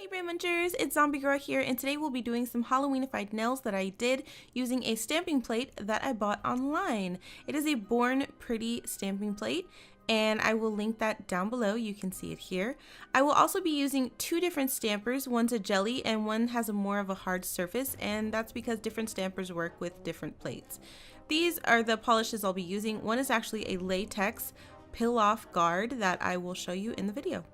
Hey Brand Munchers, it's Zombie Girl here, and today we'll be doing some Halloweenified nails that I did using a stamping plate that I bought online. It is a Born Pretty stamping plate, and I will link that down below. You can see it here. I will also be using two different stampers. One's a jelly and one has a more of a hard surface, and that's because different stampers work with different plates. These are the polishes I'll be using. One is actually a latex peel-off guard that I will show you in the video.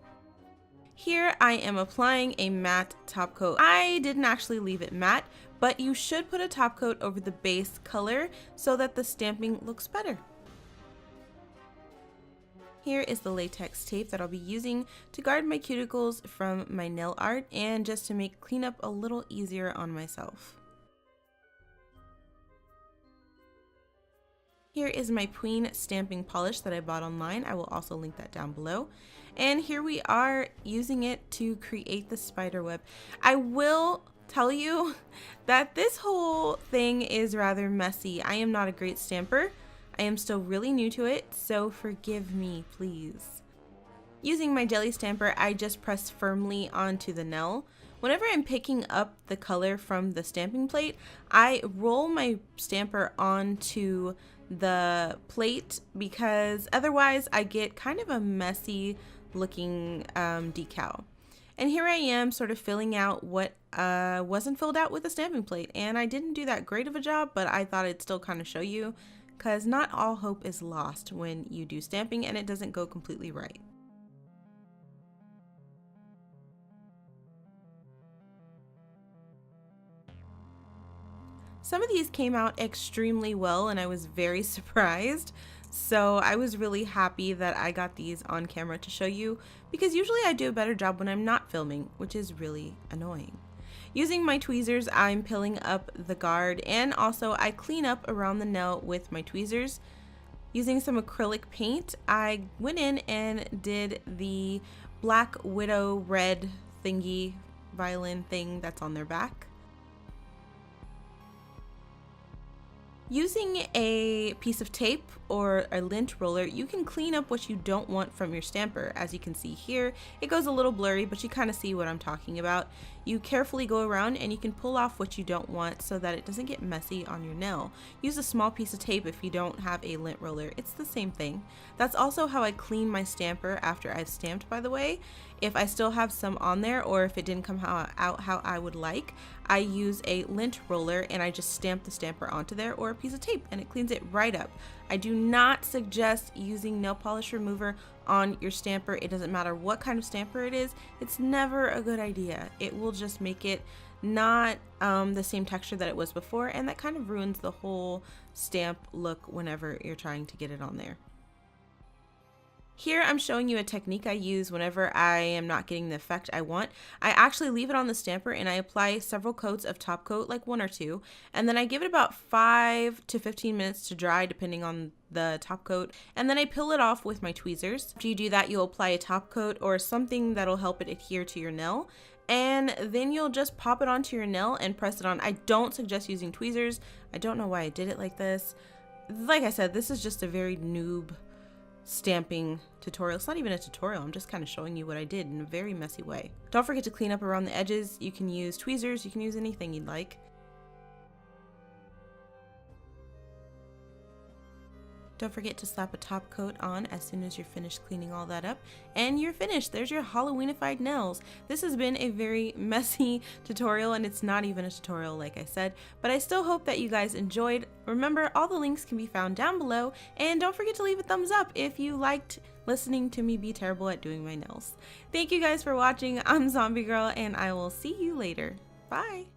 Here I am applying a matte top coat. I didn't actually leave it matte, but you should put a top coat over the base color so that the stamping looks better. Here is the latex tape that I'll be using to guard my cuticles from my nail art and just to make cleanup a little easier on myself. Here is my Queen stamping polish that I bought online. I will also link that down below. And here we are using it to create the spider web. I will tell you that this whole thing is rather messy. I am not a great stamper. I am still really new to it, so forgive me, please. Using my jelly stamper, I just press firmly onto the nail. Whenever I'm picking up the color from the stamping plate, I roll my stamper onto the plate because otherwise I get kind of a messy looking decal. And here I am sort of filling out what wasn't filled out with a stamping plate, and I didn't do that great of a job, but I thought I'd still kind of show you because not all hope is lost when you do stamping and it doesn't go completely right. Some of these came out extremely well and I was very surprised. So I was really happy that I got these on camera to show you because usually I do a better job when I'm not filming, which is really annoying. Using my tweezers, I'm peeling up the guard and also I clean up around the nail with my tweezers. Using some acrylic paint, I went in and did the Black Widow red thingy violin thing that's on their back. Using a piece of tape or a lint roller, you can clean up what you don't want from your stamper. As you can see here, it goes a little blurry, but you kind of see what I'm talking about. You carefully go around and you can pull off what you don't want so that it doesn't get messy on your nail. Use a small piece of tape if you don't have a lint roller. It's the same thing. That's also how I clean my stamper after I've stamped, by the way. If I still have some on there or if it didn't come out how I would like, I use a lint roller and I just stamp the stamper onto there or a piece of tape and it cleans it right up. I do not suggest using nail polish remover on your stamper. It doesn't matter what kind of stamper it is. It's never a good idea. It will just make it not the same texture that it was before, and that kind of ruins the whole stamp look whenever you're trying to get it on there. Here I'm showing you a technique I use whenever I am not getting the effect I want. I actually leave it on the stamper and I apply several coats of top coat, like one or two, and then I give it about 5 to 15 minutes to dry depending on the top coat, and then I peel it off with my tweezers. After you do that, you'll apply a top coat or something that'll help it adhere to your nail, and then you'll just pop it onto your nail and press it on. I don't suggest using tweezers. I don't know why I did it like this. Like I said, this is just a very noob stamping tutorial. It's not even a tutorial, I'm just kind of showing you what I did in a very messy way. Don't forget to clean up around the edges. You can use tweezers, you can use anything you'd like. Don't forget to slap a top coat on as soon as you're finished cleaning all that up, and you're finished. There's your Halloweenified nails. This has been a very messy tutorial, and it's not even a tutorial like I said, but I still hope that you guys enjoyed. Remember, all the links can be found down below, and don't forget to leave a thumbs up if you liked listening to me be terrible at doing my nails. Thank you guys for watching. I'm Zombie Girl, and I will see you later. Bye!